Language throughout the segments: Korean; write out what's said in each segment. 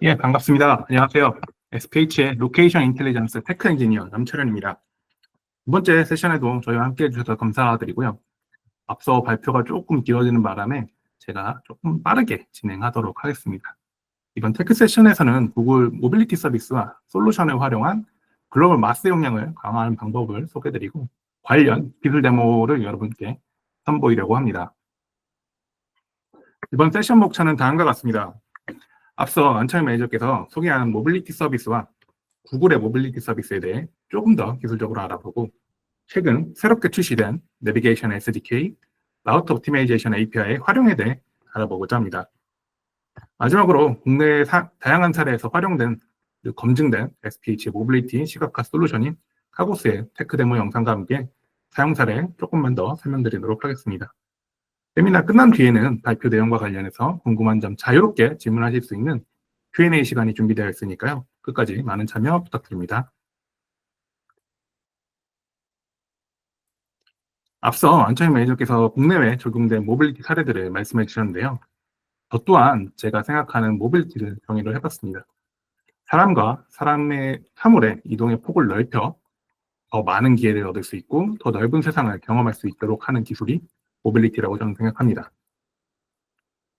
예, 반갑습니다. 안녕하세요. SPH의 로케이션 인텔리전스 테크 엔지니어 남철현입니다. 두 번째 세션에도 저희와 함께 해주셔서 감사드리고요. 앞서 발표가 조금 길어지는 바람에 제가 조금 빠르게 진행하도록 하겠습니다. 이번 테크 세션에서는 구글 모빌리티 서비스와 솔루션을 활용한 글로벌 마스 역량을 강화하는 방법을 소개드리고 관련 기술 데모를 여러분께 선보이려고 합니다. 이번 세션 목차는 다음과 같습니다. 앞서 안철 매니저께서 소개한 모빌리티 서비스와 구글의 모빌리티 서비스에 대해 조금 더 기술적으로 알아보고 최근 새롭게 출시된 내비게이션 SDK, 라우트 옵티마이제이션 API의 활용에 대해 알아보고자 합니다. 마지막으로 국내 다양한 사례에서 활용된 검증된 SPH 모빌리티 시각화 솔루션인 카고스의 테크 데모 영상과 함께 사용 사례 조금만 더 설명드리도록 하겠습니다. 세미나 끝난 뒤에는 발표 내용과 관련해서 궁금한 점 자유롭게 질문하실 수 있는 Q&A 시간이 준비되어 있으니까요. 끝까지 많은 참여 부탁드립니다. 앞서 안철민 매니저께서 국내외 적용된 모빌리티 사례들을 말씀해 주셨는데요. 저 또한 제가 생각하는 모빌리티를 정의를 해봤습니다. 사람과 사람의 사물의 이동의 폭을 넓혀 더 많은 기회를 얻을 수 있고 더 넓은 세상을 경험할 수 있도록 하는 기술이 모빌리티라고 저는 생각합니다.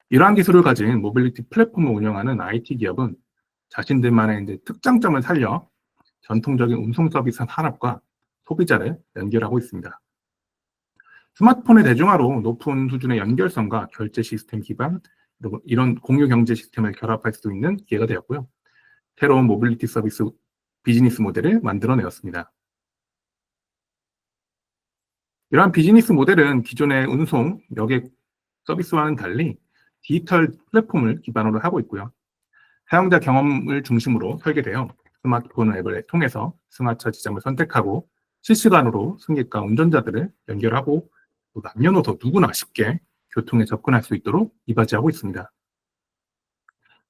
이러한 기술을 가진 모빌리티 플랫폼을 운영하는 IT 기업은 자신들만의 특장점을 살려 전통적인 운송 서비스 산업과 소비자를 연결하고 있습니다. 스마트폰의 대중화로 높은 수준의 연결성과 결제 시스템 기반, 그리고 이런 공유 경제 시스템을 결합할 수 있는 기회가 되었고요. 새로운 모빌리티 서비스 비즈니스 모델을 만들어내었습니다. 이러한 비즈니스 모델은 기존의 운송, 여객 서비스와는 달리 디지털 플랫폼을 기반으로 하고 있고요. 사용자 경험을 중심으로 설계되어 스마트폰 앱을 통해서 승하차 지점을 선택하고 실시간으로 승객과 운전자들을 연결하고 또 남녀노소 누구나 쉽게 교통에 접근할 수 있도록 이바지하고 있습니다.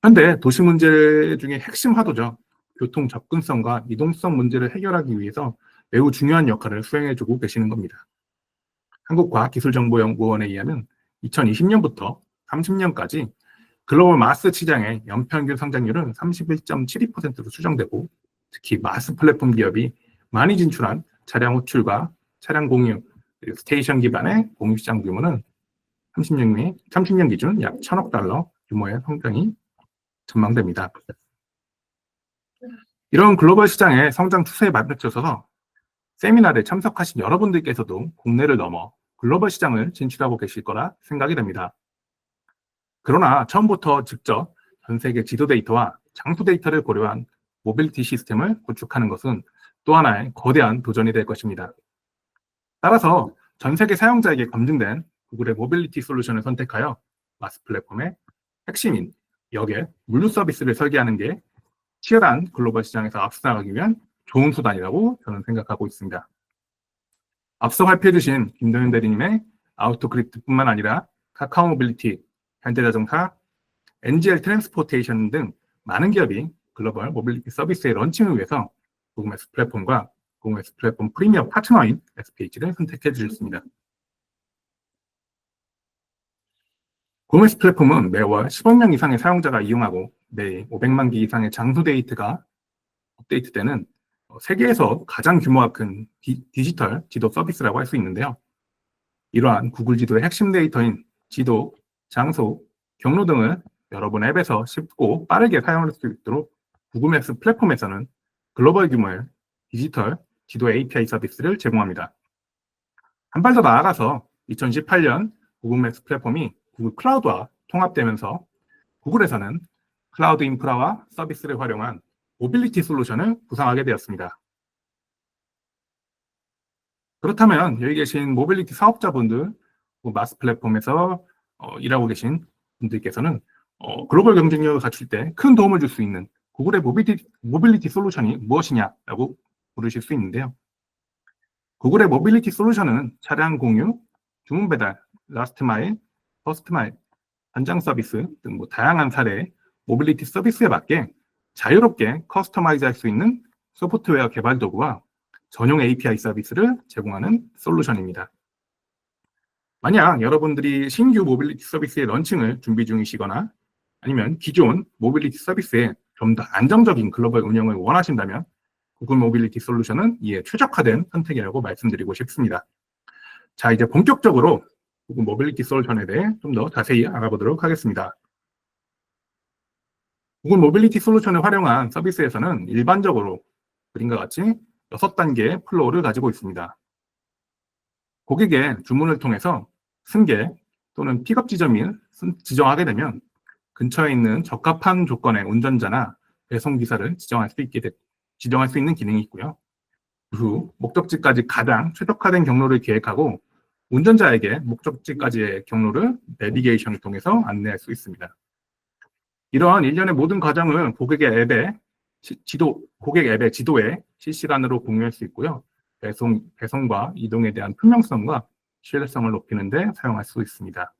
현대 도시 문제 중에 핵심 화두죠. 교통 접근성과 이동성 문제를 해결하기 위해서 매우 중요한 역할을 수행해주고 계시는 겁니다. 한국과학기술정보연구원에 의하면 2020년부터 30년까지 글로벌 마스 시장의 연평균 성장률은 31.72%로 추정되고 특히 마스 플랫폼 기업이 많이 진출한 차량 호출과 차량 공유, 스테이션 기반의 공유 시장 규모는 30년 기준 약 1,000억 달러 규모의 성장이 전망됩니다. 이런 글로벌 시장의 성장 추세에 맞춰서 세미나에 참석하신 여러분들께서도 국내를 넘어 글로벌 시장을 진출하고 계실 거라 생각이 됩니다. 그러나 처음부터 직접 전 세계 지도 데이터와 장소 데이터를 고려한 모빌리티 시스템을 구축하는 것은 또 하나의 거대한 도전이 될 것입니다. 따라서 전 세계 사용자에게 검증된 구글의 모빌리티 솔루션을 선택하여 마스 플랫폼의 핵심인 여객, 물류 서비스를 설계하는 게 치열한 글로벌 시장에서 앞서 나가기 위한 좋은 수단이라고 저는 생각하고 있습니다. 앞서 발표해주신 김동현 대리님의 아우토크립트뿐만 아니라 카카오 모빌리티, 현대자동차, NGL 트랜스포테이션 등 많은 기업이 글로벌 모빌리티 서비스의 런칭을 위해서 구글 맵스 플랫폼과 구글 맵스 플랫폼 프리미엄 파트너인 SPH를 선택해 주셨습니다. 구글 맵스 플랫폼은 매월 10억 명 이상의 사용자가 이용하고 매일 500만 개 이상의 장소 데이터가 업데이트되는 세계에서 가장 규모가 큰 디지털 지도 서비스라고 할 수 있는데요. 이러한 구글 지도의 핵심 데이터인 지도, 장소, 경로 등을 여러분 앱에서 쉽고 빠르게 사용할 수 있도록 구글 맵스 플랫폼에서는 글로벌 규모의 디지털 지도 API 서비스를 제공합니다. 한 발 더 나아가서 2018년 구글 맵스 플랫폼이 구글 클라우드와 통합되면서 구글에서는 클라우드 인프라와 서비스를 활용한 모빌리티 솔루션을 구상하게 되었습니다. 그렇다면 여기 계신 모빌리티 사업자분들, 마스 플랫폼에서 일하고 계신 분들께서는 글로벌 경쟁력을 갖출 때 큰 도움을 줄 수 있는 구글의 모빌리티 솔루션이 무엇이냐라고 물으실 수 있는데요. 구글의 모빌리티 솔루션은 차량 공유, 주문 배달, 라스트 마일, 퍼스트 마일, 현장 서비스 등 다양한 사례의 모빌리티 서비스에 맞게 자유롭게 커스터마이즈 할 수 있는 소프트웨어 개발 도구와 전용 API 서비스를 제공하는 솔루션입니다. 만약 여러분들이 신규 모빌리티 서비스의 런칭을 준비 중이시거나 아니면 기존 모빌리티 서비스에 좀 더 안정적인 글로벌 운영을 원하신다면 구글 모빌리티 솔루션은 이에 최적화된 선택이라고 말씀드리고 싶습니다. 자, 이제 본격적으로 구글 모빌리티 솔루션에 대해 좀 더 자세히 알아보도록 하겠습니다. 구글 모빌리티 솔루션을 활용한 서비스에서는 일반적으로 그림과 같이 6단계의 플로우를 가지고 있습니다. 고객의 주문을 통해서 승객 또는 픽업 지점을 지정하게 되면 근처에 있는 적합한 조건의 운전자나 배송기사를 지정할 수 있는 기능이 있고요. 그 후 목적지까지 가장 최적화된 경로를 계획하고 운전자에게 목적지까지의 경로를 내비게이션을 통해서 안내할 수 있습니다. 이러한 일련의 모든 과정을 고객 앱의 지도에 실시간으로 공유할 수 있고요. 배송과 이동에 대한 투명성과 신뢰성을 높이는 데 사용할 수 있습니다.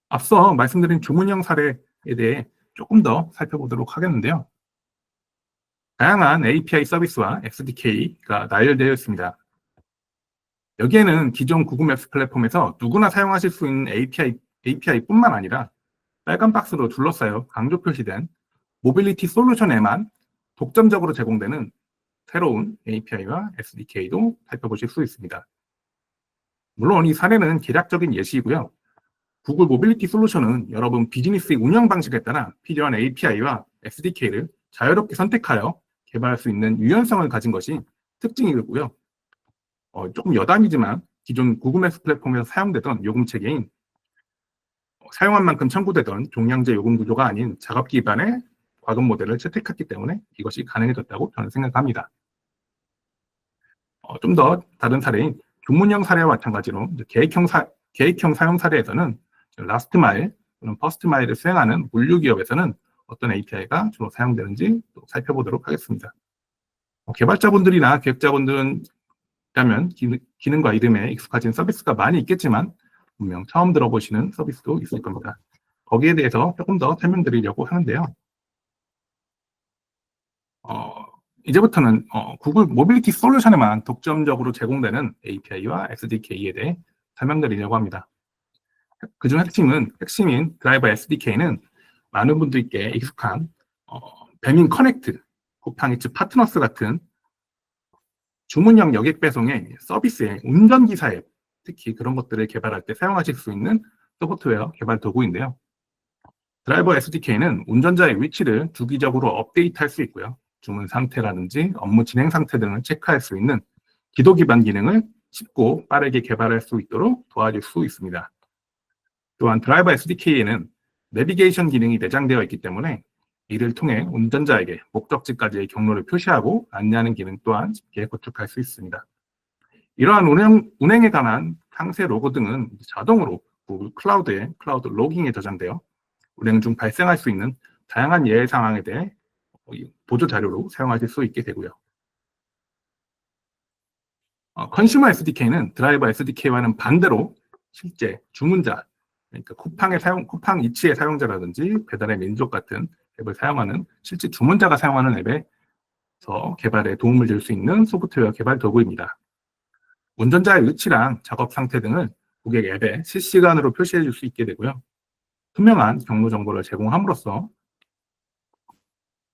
앞서 말씀드린 주문형 사례에 대해 조금 더 살펴보도록 하겠는데요. 다양한 API 서비스와 SDK가 나열되어 있습니다. 여기에는 기존 구글 맵스 플랫폼에서 누구나 사용하실 수 있는 API뿐만 아니라 빨간 박스로 둘러싸여 강조 표시된 모빌리티 솔루션에만 독점적으로 제공되는 새로운 API와 SDK도 살펴보실 수 있습니다. 물론 이 사례는 개략적인 예시이고요. 구글 모빌리티 솔루션은 여러분 비즈니스의 운영 방식에 따라 필요한 API와 SDK를 자유롭게 선택하여 개발할 수 있는 유연성을 가진 것이 특징이고요. 조금 여담이지만 기존 구글 맵스 플랫폼에서 사용되던 요금 체계인 사용한 만큼 청구되던 종량제 요금 구조가 아닌 작업 기반의 과금 모델을 채택했기 때문에 이것이 가능해졌다고 저는 생각합니다. 좀 더 다른 사례인 주문형 사례와 마찬가지로 계획형 사용 사례에서는 라스트 마일 또는 퍼스트 마일을 수행하는 물류 기업에서는 어떤 API가 주로 사용되는지 또 살펴보도록 하겠습니다. 개발자분들이나 기획자분들은 기능과 이름에 익숙하진 서비스가 많이 있겠지만 분명 처음 들어보시는 서비스도 있을 겁니다. 거기에 대해서 조금 더 설명드리려고 하는데요. 이제부터는 구글 모빌리티 솔루션에만 독점적으로 제공되는 API와 SDK에 대해 설명드리려고 합니다. 그중 핵심인 드라이버 SDK는 많은 분들께 익숙한 배민 커넥트, 쿠팡이츠 파트너스 같은 주문형 여객 배송의 서비스의 운전기사 앱, 특히 그런 것들을 개발할 때 사용하실 수 있는 소프트웨어 개발 도구인데요. 드라이버 SDK는 운전자의 위치를 주기적으로 업데이트할 수 있고요. 주문 상태라든지 업무 진행 상태 등을 체크할 수 있는 기도 기반 기능을 쉽고 빠르게 개발할 수 있도록 도와줄 수 있습니다. 또한 드라이버 SDK에는 내비게이션 기능이 내장되어 있기 때문에 이를 통해 운전자에게 목적지까지의 경로를 표시하고 안내하는 기능 또한 쉽게 구축할 수 있습니다. 이러한 운행에 관한 상세 로고 등은 자동으로 구글 클라우드의 클라우드 로깅에 저장되어 운행 중 발생할 수 있는 다양한 예외 상황에 대해 보조 자료로 사용하실 수 있게 되고요. 컨슈머 SDK는 드라이버 SDK와는 반대로 실제 주문자, 그러니까 쿠팡 이츠의 사용자라든지 배달의 민족 같은 앱을 사용하는 실제 주문자가 사용하는 앱에서 개발에 도움을 줄 수 있는 소프트웨어 개발 도구입니다. 운전자의 위치랑 작업 상태 등을 고객 앱에 실시간으로 표시해 줄 수 있게 되고요. 투명한 경로 정보를 제공함으로써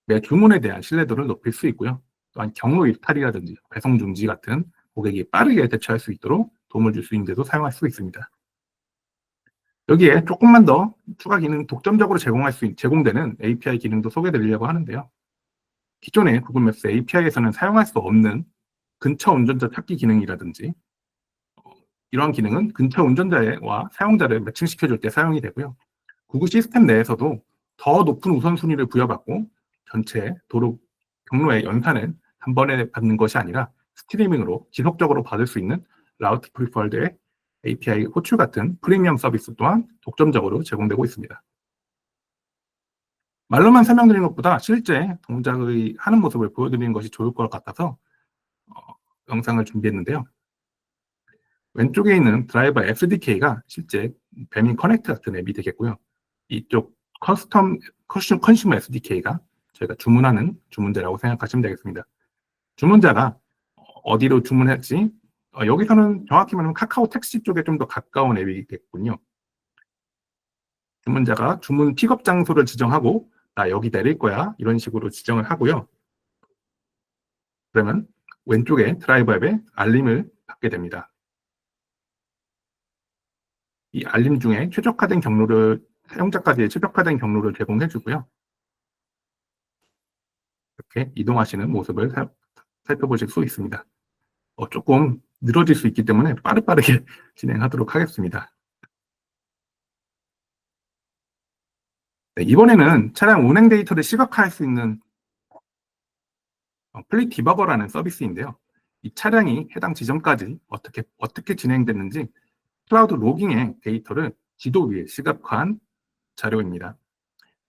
매 주문에 대한 신뢰도를 높일 수 있고요. 또한 경로 이탈이라든지 배송 중지 같은 고객이 빠르게 대처할 수 있도록 도움을 줄 수 있는 데도 사용할 수 있습니다. 여기에 조금만 더 추가 기능 독점적으로 제공되는 API 기능도 소개해드리려고 하는데요. 기존의 구글 맵스 API에서는 사용할 수 없는 근처 운전자 찾기 기능이라든지 이러한 기능은 근처 운전자와 사용자를 매칭시켜줄 때 사용이 되고요. 구글 시스템 내에서도 더 높은 우선순위를 부여받고 전체 도로 경로의 연산을 한 번에 받는 것이 아니라 스트리밍으로 지속적으로 받을 수 있는 라우트 프리퍼드의 API 호출 같은 프리미엄 서비스 또한 독점적으로 제공되고 있습니다. 말로만 설명드리는 것보다 실제 동작의 하는 모습을 보여드리는 것이 좋을 것 같아서 영상을 준비했는데요. 왼쪽에 있는 드라이버 SDK가 실제 배민 커넥트 같은 앱이 되겠고요. 이쪽 컨슈머 SDK가 저희가 주문하는 주문자라고 생각하시면 되겠습니다. 주문자가 어디로 주문할지 여기서는 정확히 말하면 카카오 택시 쪽에 좀 더 가까운 앱이겠군요. 주문자가 주문 픽업 장소를 지정하고 나 여기 내릴 거야 이런 식으로 지정을 하고요. 그러면 왼쪽에 드라이브 앱에 알림을 받게 됩니다. 이 알림 중에 최적화된 경로를 사용자까지의 최적화된 경로를 제공해 주고요. 이렇게 이동하시는 모습을 살펴보실 수 있습니다. 조금 늘어질 수 있기 때문에 빠르게 진행하도록 하겠습니다. 네, 이번에는 차량 운행 데이터를 시각화할 수 있는 플릿 디버거라는 서비스인데요. 이 차량이 해당 지점까지 어떻게 진행됐는지 클라우드 로깅의 데이터를 지도 위에 시각화한 자료입니다.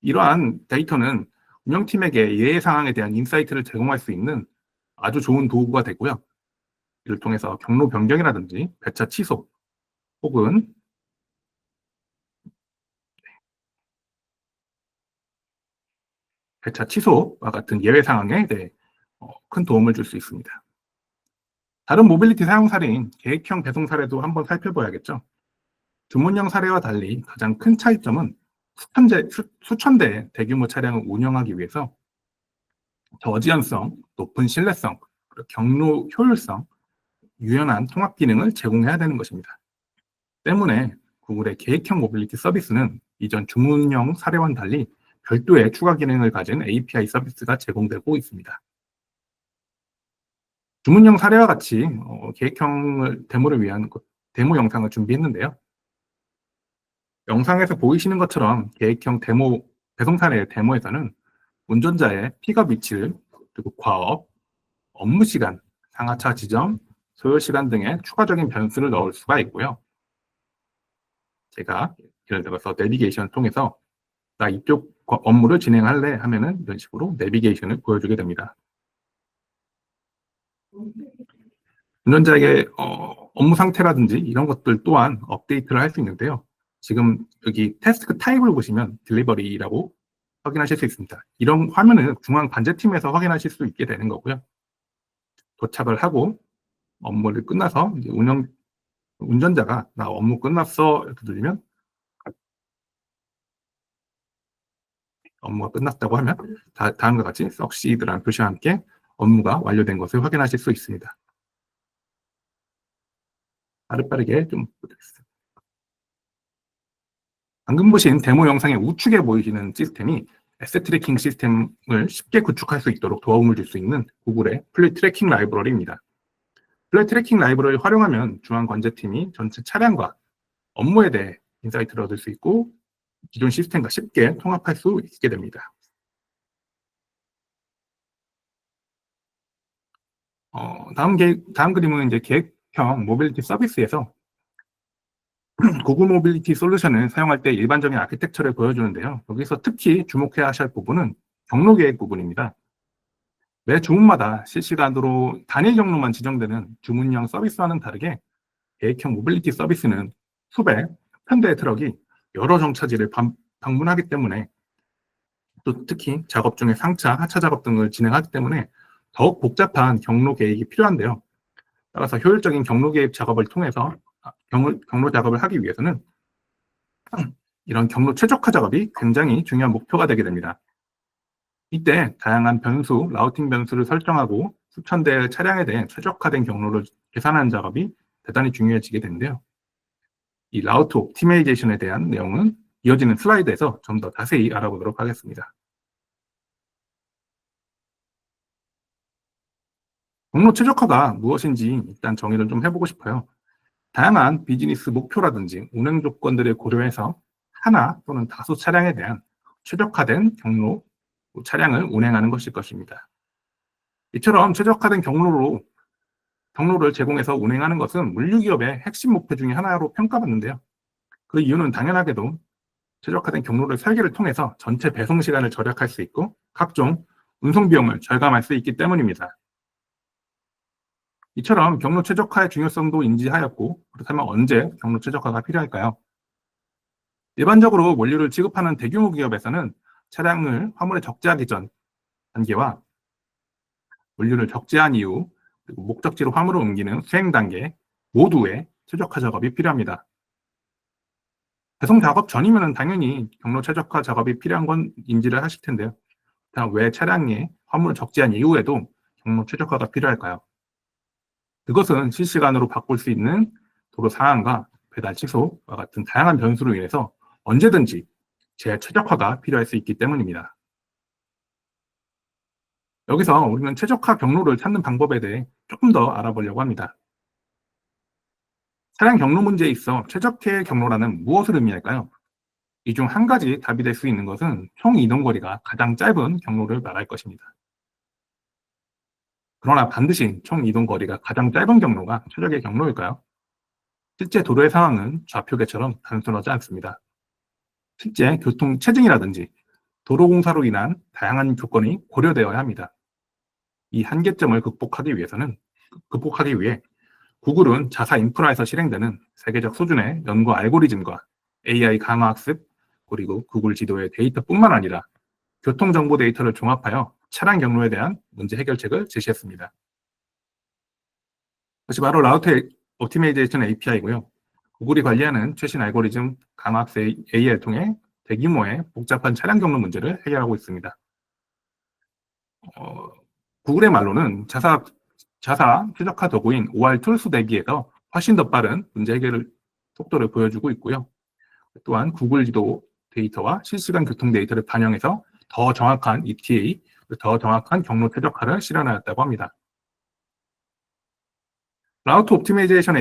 이러한 데이터는 운영팀에게 예외 상황에 대한 인사이트를 제공할 수 있는 아주 좋은 도구가 되고요. 이를 통해서 경로 변경이라든지 배차 취소 혹은 배차 취소와 같은 예외 상황에 대해 큰 도움을 줄 수 있습니다. 다른 모빌리티 사용 사례인 계획형 배송 사례도 한번 살펴봐야겠죠. 주문형 사례와 달리 가장 큰 차이점은 수천 대의 대규모 차량을 운영하기 위해서 저지연성, 높은 신뢰성, 그리고 경로 효율성, 유연한 통합 기능을 제공해야 되는 것입니다. 때문에 구글의 계획형 모빌리티 서비스는 이전 주문형 사례와는 달리 별도의 추가 기능을 가진 API 서비스가 제공되고 있습니다. 주문형 사례와 같이 계획형을 데모를 위한 데모 영상을 준비했는데요. 영상에서 보이시는 것처럼 계획형 데모 배송 사례의 데모에서는 운전자의 픽업 위치를 그리고 과업, 업무 시간, 상하차 지점, 소요 시간 등의 추가적인 변수를 넣을 수가 있고요. 제가 예를 들어서 내비게이션을 통해서 나 이쪽 업무를 진행할래 하면은 이런 식으로 내비게이션을 보여주게 됩니다. 운전자에게 업무 상태라든지 이런 것들 또한 업데이트를 할 수 있는데요. 지금 여기 태스크 타입을 보시면 딜리버리라고 확인하실 수 있습니다. 이런 화면을 중앙 관제팀에서 확인하실 수 있게 되는 거고요. 도착을 하고 업무를 끝나서 이제 운전자가 나 업무 끝났어 이렇게 누르면 업무가 끝났다고 하면 다음과 같이 succeed라는 표시와 함께 업무가 완료된 것을 확인하실 수 있습니다. 빠르게 좀 보여드리겠습니다. 방금 보신 데모 영상의 우측에 보이시는 시스템이 에셋 트래킹 시스템을 쉽게 구축할 수 있도록 도움을 줄 수 있는 구글의 플릿 트래킹 라이브러리입니다. 플릿 트래킹 라이브러리를 활용하면 중앙 관제팀이 전체 차량과 업무에 대해 인사이트를 얻을 수 있고 기존 시스템과 쉽게 통합할 수 있게 됩니다. 다음 그림은 이제 계획형 모빌리티 서비스에서 구글 모빌리티 솔루션을 사용할 때 일반적인 아키텍처를 보여주는데요. 여기서 특히 주목해야 하실 부분은 경로 계획 부분입니다. 매 주문마다 실시간으로 단일 경로만 지정되는 주문형 서비스와는 다르게 계획형 모빌리티 서비스는 수백, 편대의 트럭이 여러 정차지를 방문하기 때문에 또 특히 작업 중에 상차, 하차 작업 등을 진행하기 때문에 더욱 복잡한 경로 계획이 필요한데요. 따라서 효율적인 경로 계획 작업을 통해서 경로 작업을 하기 위해서는 이런 경로 최적화 작업이 굉장히 중요한 목표가 되게 됩니다. 이때 다양한 변수, 라우팅 변수를 설정하고 수천 대의 차량에 대해 최적화된 경로를 계산하는 작업이 대단히 중요해지게 되는데요. 이 라우트 옵티마이제이션에 대한 내용은 이어지는 슬라이드에서 좀 더 자세히 알아보도록 하겠습니다. 경로 최적화가 무엇인지 일단 정의를 좀 해보고 싶어요. 다양한 비즈니스 목표라든지 운행 조건들을 고려해서 하나 또는 다수 차량에 대한 최적화된 차량을 운행하는 것일 것입니다. 이처럼 최적화된 경로를 제공해서 운행하는 것은 물류기업의 핵심 목표 중에 하나로 평가받는데요. 그 이유는 당연하게도 최적화된 경로를 설계를 통해서 전체 배송 시간을 절약할 수 있고 각종 운송 비용을 절감할 수 있기 때문입니다. 이처럼 경로 최적화의 중요성도 인지하였고 그렇다면 언제 경로 최적화가 필요할까요? 일반적으로 원료를 지급하는 대규모 기업에서는 차량을 화물에 적재하기 전 단계와 원료를 적재한 이후 그리고 목적지로 화물을 옮기는 수행 단계 모두에 최적화 작업이 필요합니다. 배송 작업 전이면 당연히 경로 최적화 작업이 필요한 건 인지를 하실 텐데요. 왜 차량에 화물을 적재한 이후에도 경로 최적화가 필요할까요? 그것은 실시간으로 바꿀 수 있는 도로 상황과 배달 취소와 같은 다양한 변수로 인해서 언제든지 재최적화가 필요할 수 있기 때문입니다. 여기서 우리는 최적화 경로를 찾는 방법에 대해 조금 더 알아보려고 합니다. 차량 경로 문제에 있어 최적의 경로라는 무엇을 의미할까요? 이 중 한 가지 답이 될 수 있는 것은 총 이동거리가 가장 짧은 경로를 말할 것입니다. 그러나 반드시 총 이동거리가 가장 짧은 경로가 최적의 경로일까요? 실제 도로의 상황은 좌표계처럼 단순하지 않습니다. 실제 교통 체증이라든지 도로 공사로 인한 다양한 조건이 고려되어야 합니다. 이 한계점을 극복하기 위해 구글은 자사 인프라에서 실행되는 세계적 수준의 연구 알고리즘과 AI 강화 학습, 그리고 구글 지도의 데이터뿐만 아니라 교통정보 데이터를 종합하여 차량 경로에 대한 문제 해결책을 제시했습니다. 그것이 바로 라우트 옵티마이제이션 API고요. 구글이 관리하는 최신 알고리즘 강화 학습 AI를 통해 대규모의 복잡한 차량 경로 문제를 해결하고 있습니다. 구글의 말로는 자사 최적화 도구인 OR 툴스 대비해서 훨씬 더 빠른 문제 해결 속도를 보여주고 있고요. 또한 구글 지도 데이터와 실시간 교통 데이터를 반영해서 더 정확한 ETA, 더 정확한 경로 최적화를 실현하였다고 합니다. 라우트 옵티마이제이션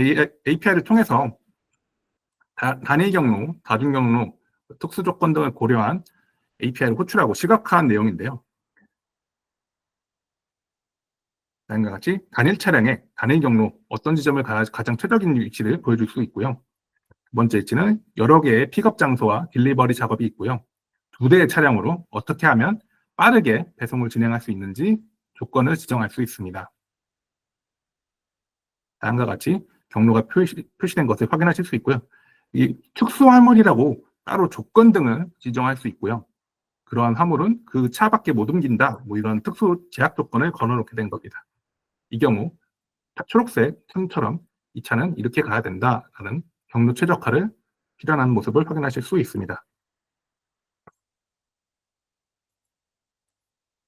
API를 통해서 단일 경로, 다중 경로, 특수 조건 등을 고려한 API를 호출하고 시각화한 내용인데요. 다음과 같이 단일 차량의 단일 경로, 어떤 지점을 가장 최적인 위치를 보여줄 수 있고요. 두 번째 위치는 여러 개의 픽업 장소와 딜리버리 작업이 있고요. 두 대의 차량으로 어떻게 하면 빠르게 배송을 진행할 수 있는지 조건을 지정할 수 있습니다. 다음과 같이 경로가 표시된 것을 확인하실 수 있고요. 이 특수 화물이라고 따로 조건 등을 지정할 수 있고요. 그러한 화물은 그 차밖에 못 옮긴다, 이런 특수 제약 조건을 걸어놓게 된 겁니다. 이 경우 초록색 틈처럼 이 차는 이렇게 가야 된다라는 경로 최적화를 실현하는 모습을 확인하실 수 있습니다.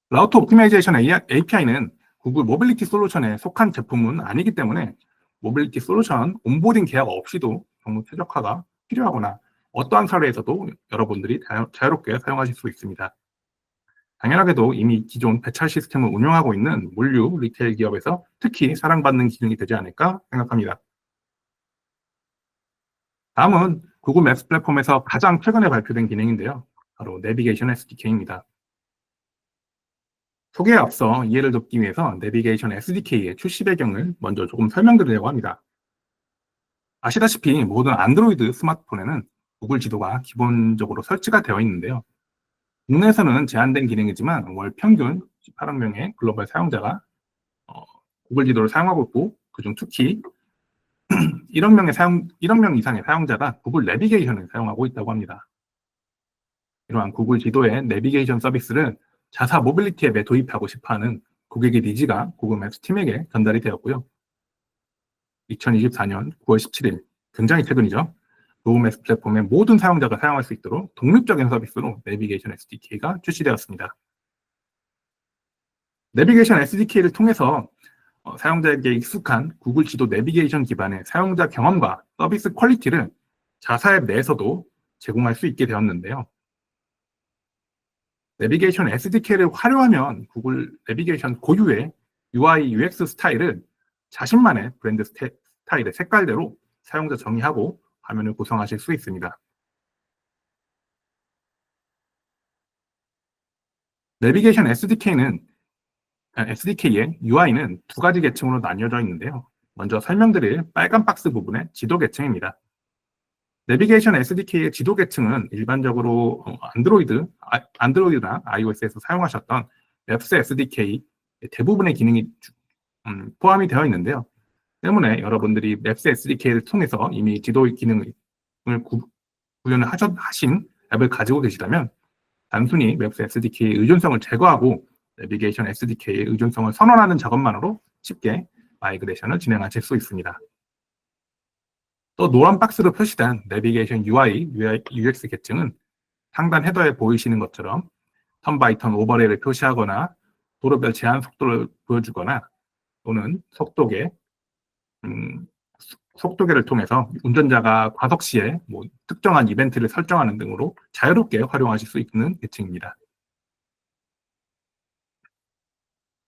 라우트 옵티마이제이션 API는 구글 모빌리티 솔루션에 속한 제품은 아니기 때문에 모빌리티 솔루션 온보딩 계약 없이도 경로 최적화가 필요하거나 어떠한 사례에서도 여러분들이 자유롭게 사용하실 수 있습니다. 당연하게도 이미 기존 배차 시스템을 운영하고 있는 물류 리테일 기업에서 특히 사랑받는 기능이 되지 않을까 생각합니다. 다음은 구글 맵스 플랫폼에서 가장 최근에 발표된 기능인데요. 바로 내비게이션 SDK입니다. 소개에 앞서 이해를 돕기 위해서 내비게이션 SDK의 출시 배경을 먼저 조금 설명드리려고 합니다. 아시다시피 모든 안드로이드 스마트폰에는 구글 지도가 기본적으로 설치가 되어 있는데요. 국내에서는 제한된 기능이지만 월 평균 18억 명의 글로벌 사용자가 구글 지도를 사용하고 있고, 그중 특히 1억 명 이상의 사용자가 구글 내비게이션을 사용하고 있다고 합니다. 이러한 구글 지도의 내비게이션 서비스를 자사 모빌리티 앱에 도입하고 싶어하는 고객의 니즈가 구글 맵스 팀에게 전달이 되었고요. 2024년 9월 17일, 굉장히 최근이죠. 구글 맵스 플랫폼의 모든 사용자가 사용할 수 있도록 독립적인 서비스로 내비게이션 SDK가 출시되었습니다. 내비게이션 SDK를 통해서 사용자에게 익숙한 구글 지도 내비게이션 기반의 사용자 경험과 서비스 퀄리티를 자사 앱 내에서도 제공할 수 있게 되었는데요. 내비게이션 SDK를 활용하면 구글 내비게이션 고유의 UI, UX 스타일을 자신만의 브랜드 스타일의 색깔대로 사용자 정의하고 화면을 구성하실 수 있습니다. 내비게이션 SDK의 UI는 두 가지 계층으로 나뉘어져 있는데요. 먼저 설명드릴 빨간 박스 부분의 지도 계층입니다. 내비게이션 SDK의 지도 계층은 일반적으로 안드로이드나 iOS에서 사용하셨던 맵스 SDK 대부분의 기능이 포함이 되어 있는데요. 때문에 여러분들이 맵스 SDK를 통해서 이미 지도 기능을 구현을 하신 앱을 가지고 계시다면 단순히 맵스 SDK의 의존성을 제거하고 내비게이션 SDK의 의존성을 선언하는 작업만으로 쉽게 마이그레이션을 진행하실 수 있습니다. 또 노란 박스로 표시된 내비게이션 UI, UX 계층은 상단 헤더에 보이시는 것처럼 턴 바이 턴 오버레이를 표시하거나 도로별 제한 속도를 보여주거나 또는 속도계를 통해서 운전자가 과속 시에 특정한 이벤트를 설정하는 등으로 자유롭게 활용하실 수 있는 계층입니다.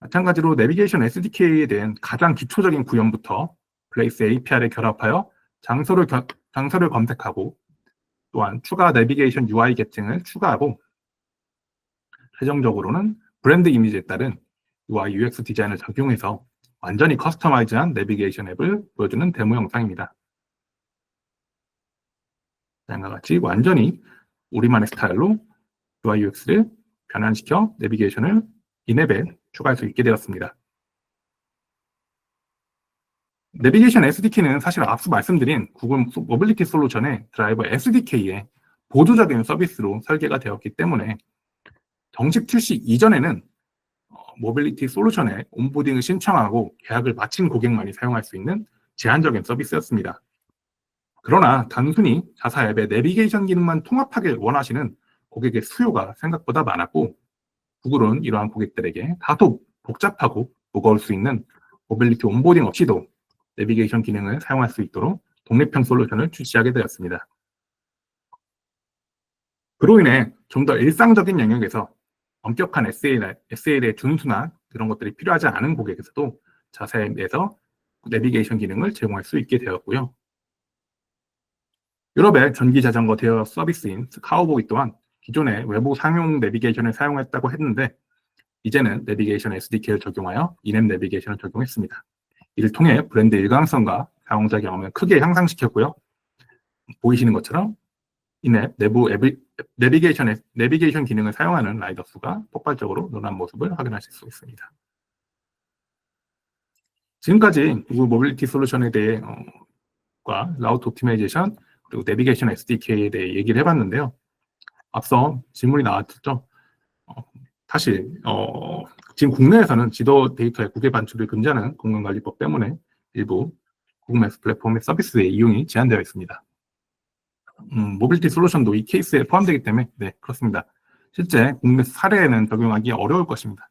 마찬가지로 내비게이션 SDK에 대한 가장 기초적인 구현부터 플레이스 API를 결합하여 장소를 검색하고 또한 추가 내비게이션 UI 계층을 추가하고 최종적으로는 브랜드 이미지에 따른 UI UX 디자인을 적용해서 완전히 커스터마이즈한 내비게이션 앱을 보여주는 데모 영상입니다. 다음과 같이 완전히 우리만의 스타일로 UI UX를 변환시켜 내비게이션을 인앱에 추가할 수 있게 되었습니다. 내비게이션 SDK는 사실 앞서 말씀드린 구글 모빌리티 솔루션의 드라이버 SDK의 보조적인 서비스로 설계가 되었기 때문에 정식 출시 이전에는 모빌리티 솔루션에 온보딩을 신청하고 계약을 마친 고객만이 사용할 수 있는 제한적인 서비스였습니다. 그러나 단순히 자사 앱의 내비게이션 기능만 통합하길 원하시는 고객의 수요가 생각보다 많았고 구글은 이러한 고객들에게 다소 복잡하고 무거울 수 있는 모빌리티 온보딩 없이도 내비게이션 기능을 사용할 수 있도록 독립형 솔루션을 출시하게 되었습니다. 그로 인해 좀 더 일상적인 영역에서 엄격한 SL의 준수나 그런 것들이 필요하지 않은 고객에서도 자사 앱에서 내비게이션 기능을 제공할 수 있게 되었고요. 유럽의 전기 자전거 대여 서비스인 카우보이 또한 기존의 외부 상용 내비게이션을 사용했다고 했는데 이제는 내비게이션 SDK를 적용하여 인앱 내비게이션을 적용했습니다. 이를 통해 브랜드 일관성과 사용자 경험을 크게 향상시켰고요. 보이시는 것처럼 인앱 내부 내비게이션 기능을 사용하는 라이더 수가 폭발적으로 늘어난 모습을 확인하실 수 있습니다. 지금까지 구글 모빌리티 솔루션에 대해 라우트 옵티마이제이션 그리고 내비게이션 SDK에 대해 얘기를 해봤는데요. 앞서 질문이 나왔죠. 사실 지금 국내에서는 지도 데이터의 국외 반출을 금지하는 공간관리법 때문에 일부 구글 맵스 플랫폼의 서비스의 이용이 제한되어 있습니다. 모빌리티 솔루션도 이 케이스에 포함되기 때문에 네, 그렇습니다. 실제 국내 사례에는 적용하기 어려울 것입니다.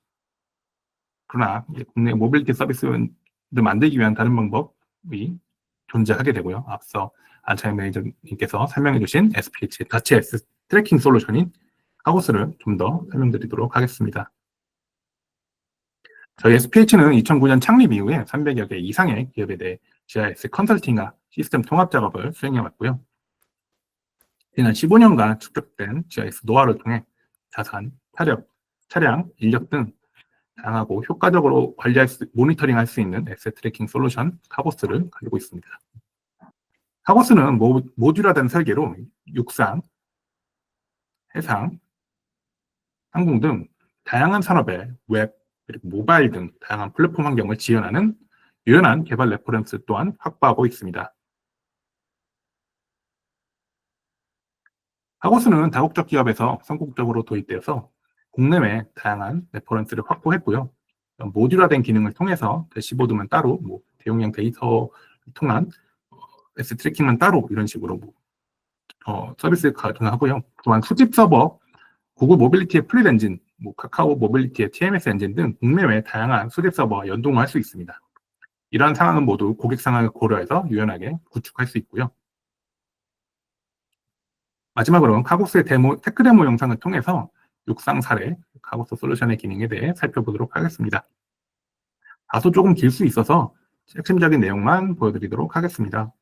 그러나 국내 모빌리티 서비스를 만들기 위한 다른 방법이 존재하게 되고요. 앞서 안창현 매니저님께서 설명해 주신 SPH 자체 S 트래킹 솔루션인 카고스를 좀 더 설명드리도록 하겠습니다. 저희 SPH는 2009년 창립 이후에 300여 개 이상의 기업에 대해 GIS 컨설팅과 시스템 통합 작업을 수행해 왔고요. 지난 15년간 축적된 GIS 노하우를 통해 자산, 차량, 인력 등 다양하고 효과적으로 모니터링할 수 있는 에셋 트래킹 솔루션 카고스를 가지고 있습니다. 카고스는 모듈화된 설계로 육상, 해상, 항공 등 다양한 산업의 웹, 그리고 모바일 등 다양한 플랫폼 환경을 지원하는 유연한 개발 레퍼런스 또한 확보하고 있습니다. 카고스는 다국적 기업에서 성공적으로 도입되어서 국내외 다양한 레퍼런스를 확보했고요. 모듈화된 기능을 통해서 대시보드만 따로, 대용량 데이터 통한 S 트래킹만 따로 이런 식으로 서비스를 가동하고요. 또한 수집 서버, 구글 모빌리티의 플릿 엔진, 카카오 모빌리티의 TMS 엔진 등 국내외 다양한 수집 서버와 연동을 할 수 있습니다. 이러한 상황은 모두 고객 상황을 고려해서 유연하게 구축할 수 있고요. 마지막으로는 카고스의 테크 데모 영상을 통해서 육상 사례, 카고스 솔루션의 기능에 대해 살펴보도록 하겠습니다. 다소 조금 길 수 있어서 핵심적인 내용만 보여드리도록 하겠습니다.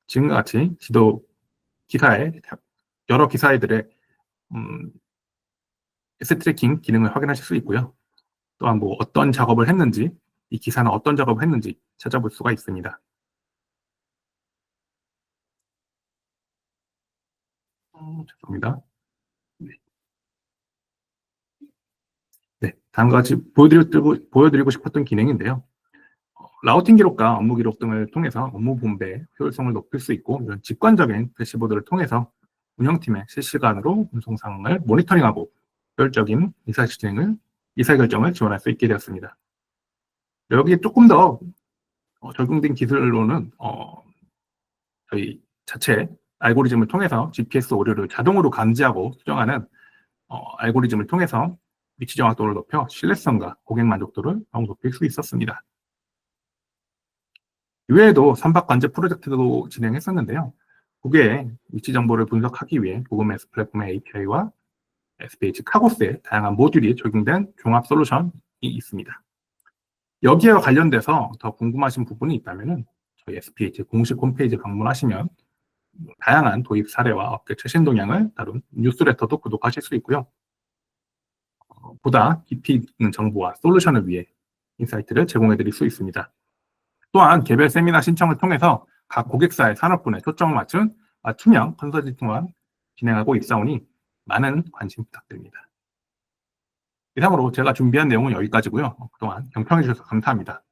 지금과 같이 지도 기사에 여러 기사들의 에셋 트래킹 기능을 확인하실 수 있고요. 또한 어떤 작업을 했는지, 이 기사는 어떤 작업을 했는지 찾아볼 수가 있습니다. 죄송합니다. 네, 다음과 같이 보여드리고 싶었던 기능인데요. 라우팅 기록과 업무 기록 등을 통해서 업무 분배 효율성을 높일 수 있고 이런 직관적인 대시보드를 통해서 운영팀의 실시간으로 운송 상황을 모니터링하고 효율적인 의사결정을 지원할 수 있게 되었습니다. 여기에 조금 더 적용된 기술로는 저희 자체 알고리즘을 통해서 GPS 오류를 자동으로 감지하고 수정하는 알고리즘을 통해서 위치 정확도를 높여 신뢰성과 고객 만족도를 더욱 높일 수 있었습니다. 이외에도 선박 관제 프로젝트도 진행했었는데요. 고객의 위치 정보를 분석하기 위해 구글 맵스 플랫폼의 API와 SPH 카고스의 다양한 모듈이 적용된 종합 솔루션이 있습니다. 여기에 관련돼서 더 궁금하신 부분이 있다면 저희 SPH 공식 홈페이지 방문하시면 다양한 도입 사례와 업계 최신 동향을 다룬 뉴스레터도 구독하실 수 있고요. 보다 깊이 있는 정보와 솔루션을 위해 인사이트를 제공해 드릴 수 있습니다. 또한 개별 세미나 신청을 통해서 각 고객사의 산업군에 초점을 맞춘 투명 컨설팅 또한 진행하고 있사오니 많은 관심 부탁드립니다. 이상으로 제가 준비한 내용은 여기까지고요. 그동안 경청해 주셔서 감사합니다.